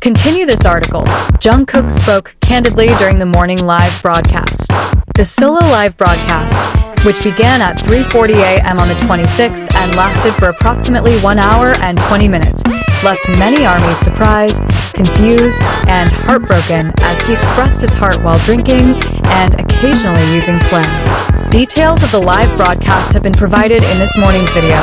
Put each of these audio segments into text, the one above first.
Continue this article. Jungkook spoke candidly during the morning live broadcast. The solo live broadcast, which began at 3:40 a.m. on the 26th and lasted for approximately 1 hour and 20 minutes, left many armies surprised, confused, and heartbroken as he expressed his heart while drinking and occasionally using slang. Details of the live broadcast have been provided in this morning's video,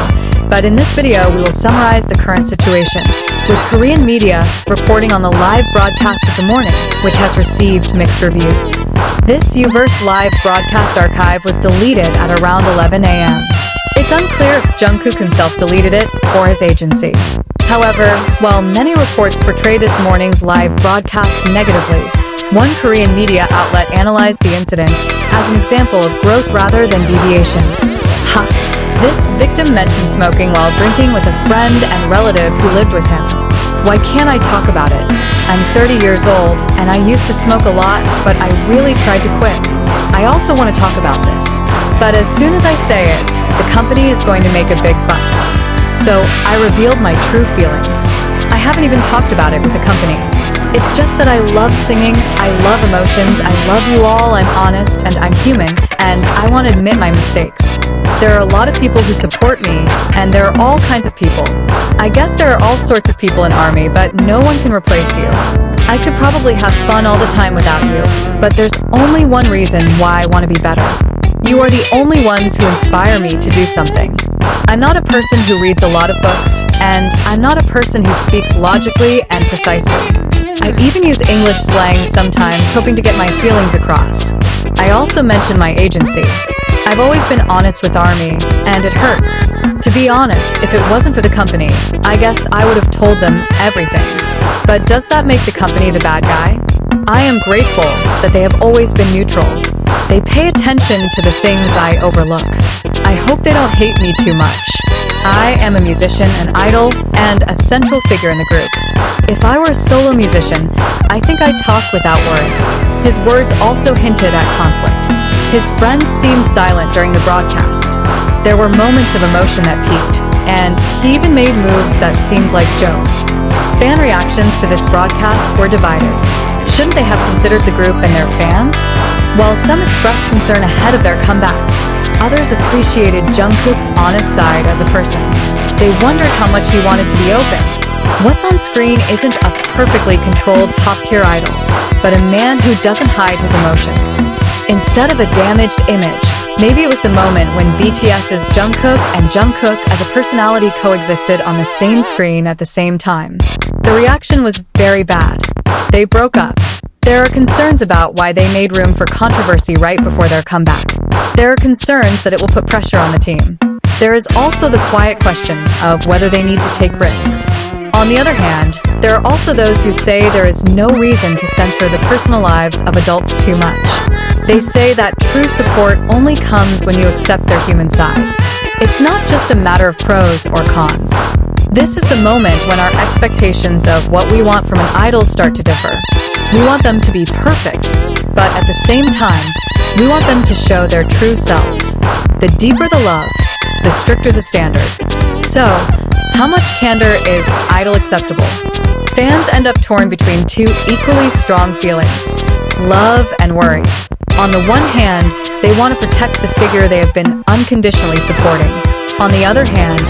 but in this video we will summarize the current situation, with Korean media reporting on the live broadcast of the morning, which has received mixed reviews. This Uverse live broadcast archive was deleted at around 11 a.m. It's unclear if Jungkook himself deleted it or his agency. However, while many reports portray this morning's live broadcast negatively, one Korean media outlet analyzed the incident as an example of growth rather than deviation. Ha! This victim mentioned smoking while drinking with a friend and relative who lived with him. Why can't I talk about it? I'm 30 years old, and I used to smoke a lot, but I really tried to quit. I also want to talk about this. But as soon as I say it, the company is going to make a big fuss. So I revealed my true feelings. I haven't even talked about it with the company. It's just that I love singing, I love emotions, I love you all, I'm honest, and I'm human, and I want to admit my mistakes. There are a lot of people who support me, and there are all kinds of people. I guess there are all sorts of people in ARMY, but no one can replace you. I could probably have fun all the time without you, but there's only one reason why I want to be better. You are the only ones who inspire me to do something. I'm not a person who reads a lot of books, and I'm not a person who speaks logically and precisely. I even use English slang sometimes, hoping to get my feelings across. I also mention my agency. I've always been honest with ARMY, and it hurts. To be honest, if it wasn't for the company, I guess I would have told them everything. But does that make the company the bad guy? I am grateful that they have always been neutral. They pay attention to the things I overlook. I hope they don't hate me too much. I am a musician, an idol, and a central figure in the group. If I were a solo musician, I think I'd talk without worry. His words also hinted at conflict. His friend seemed silent during the broadcast. There were moments of emotion that peaked, and he even made moves that seemed like jokes. Fan reactions to this broadcast were divided. Shouldn't they have considered the group and their fans? While some expressed concern ahead of their comeback, others appreciated Jungkook's honest side as a person. They wondered how much he wanted to be open. What's on screen isn't a perfectly controlled top-tier idol, but a man who doesn't hide his emotions. Instead of a damaged image, maybe it was the moment when BTS's Jungkook and Jungkook as a personality coexisted on the same screen at the same time. The reaction was very bad. They broke up. There are concerns about why they made room for controversy right before their comeback. There are concerns that it will put pressure on the team. There is also the quiet question of whether they need to take risks. On the other hand, there are also those who say there is no reason to censor the personal lives of adults too much. They say that true support only comes when you accept their human side. It's not just a matter of pros or cons. This is the moment when our expectations of what we want from an idol start to differ. We want them to be perfect, but at the same time, we want them to show their true selves. The deeper the love, the stricter the standard. So, how much candor is idol acceptable? Fans end up torn between two equally strong feelings: love and worry. On the one hand, they want to protect the figure they have been unconditionally supporting. On the other hand,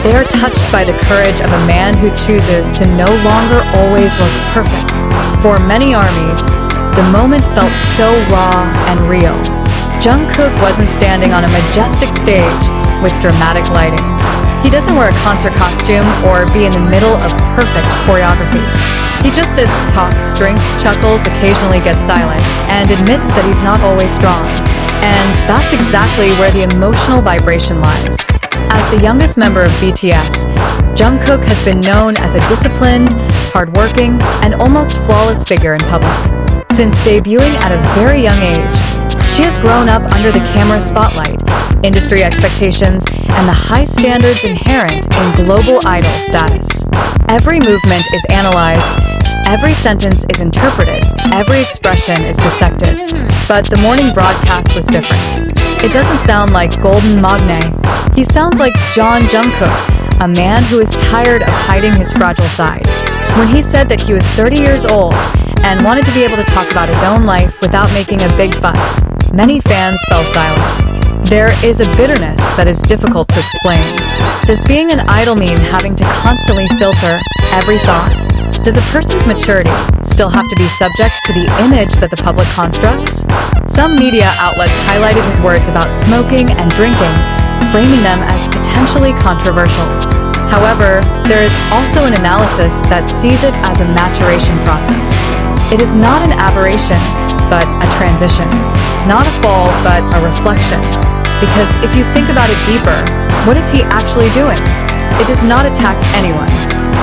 they are touched by the courage of a man who chooses to no longer always look perfect. For many armies, the moment felt so raw and real. Jungkook wasn't standing on a majestic stage with dramatic lighting. He doesn't wear a concert costume or be in the middle of perfect choreography. He just sits, talks, drinks, chuckles, occasionally gets silent, and admits that he's not always strong. And that's exactly where the emotional vibration lies. As the youngest member of BTS, Jungkook has been known as a disciplined, hardworking, and almost flawless figure in public. Since debuting at a very young age, she has grown up under the camera spotlight, industry expectations, and the high standards inherent in global idol status. Every movement is analyzed, every sentence is interpreted, every expression is dissected. But the morning broadcast was different. It doesn't sound like Golden Magne. He sounds like Jungkook, a man who is tired of hiding his fragile side. when he said that he was 30 years old and wanted to be able to talk about his own life without making a big fuss. Many fans fell silent. There is a bitterness that is difficult to explain. Does being an idol mean having to constantly filter every thought? Does a person's maturity still have to be subject to the image that the public constructs? Some media outlets highlighted his words about smoking and drinking, framing them as potentially controversial. However, there is also an analysis that sees it as a maturation process. It is not an aberration, but a transition. Not a fall, but a reflection. Because if you think about it deeper, what is he actually doing? It does not attack anyone.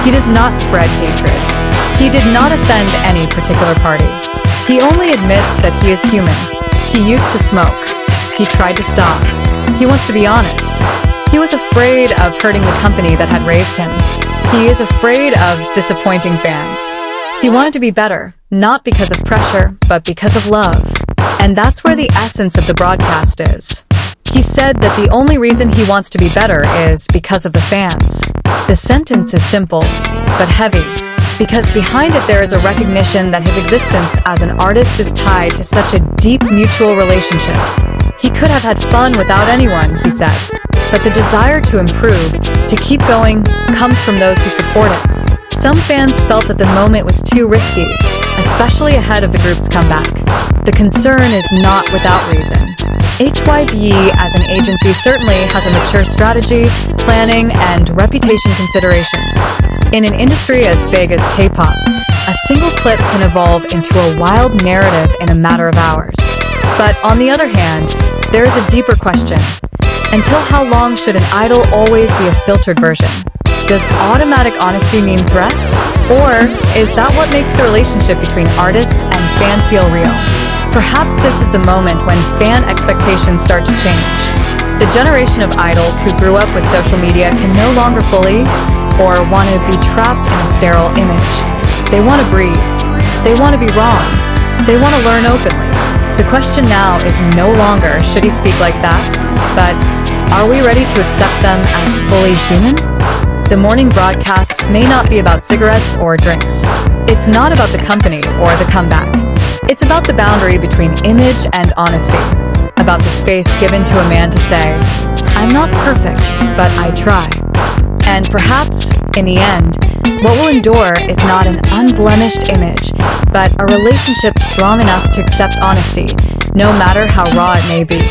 He does not spread hatred. He did not offend any particular party. He only admits that he is human. He used to smoke. He tried to stop. He wants to be honest. He was afraid of hurting the company that had raised him. He is afraid of disappointing fans. He wanted to be better, not because of pressure, but because of love. And that's where the essence of the broadcast is. He said that the only reason he wants to be better is because of the fans. The sentence is simple, but heavy, because behind it there is a recognition that his existence as an artist is tied to such a deep mutual relationship. He could have had fun without anyone, he said, but the desire to improve, to keep going, comes from those who support it. Some fans felt that the moment was too risky, especially ahead of the group's comeback. The concern is not without reason. HYBE as an agency certainly has a mature strategy, planning, and reputation considerations. In an industry as big as K-pop, a single clip can evolve into a wild narrative in a matter of hours. But on the other hand, there is a deeper question. Until how long should an idol always be a filtered version? Does automatic honesty mean threat? Or is that what makes the relationship between artist and fan feel real? Perhaps this is the moment when fan expectations start to change. The generation of idols who grew up with social media can no longer fully or want to be trapped in a sterile image. They want to breathe. They want to be wrong. They want to learn openly. The question now is no longer should he speak like that, but are we ready to accept them as fully human? The morning broadcast may not be about cigarettes or drinks. It's not about the company or the comeback. It's about the boundary between image and honesty. About the space given to a man to say, I'm not perfect, but I try. And perhaps, in the end, what will endure is not an unblemished image, but a relationship strong enough to accept honesty, no matter how raw it may be.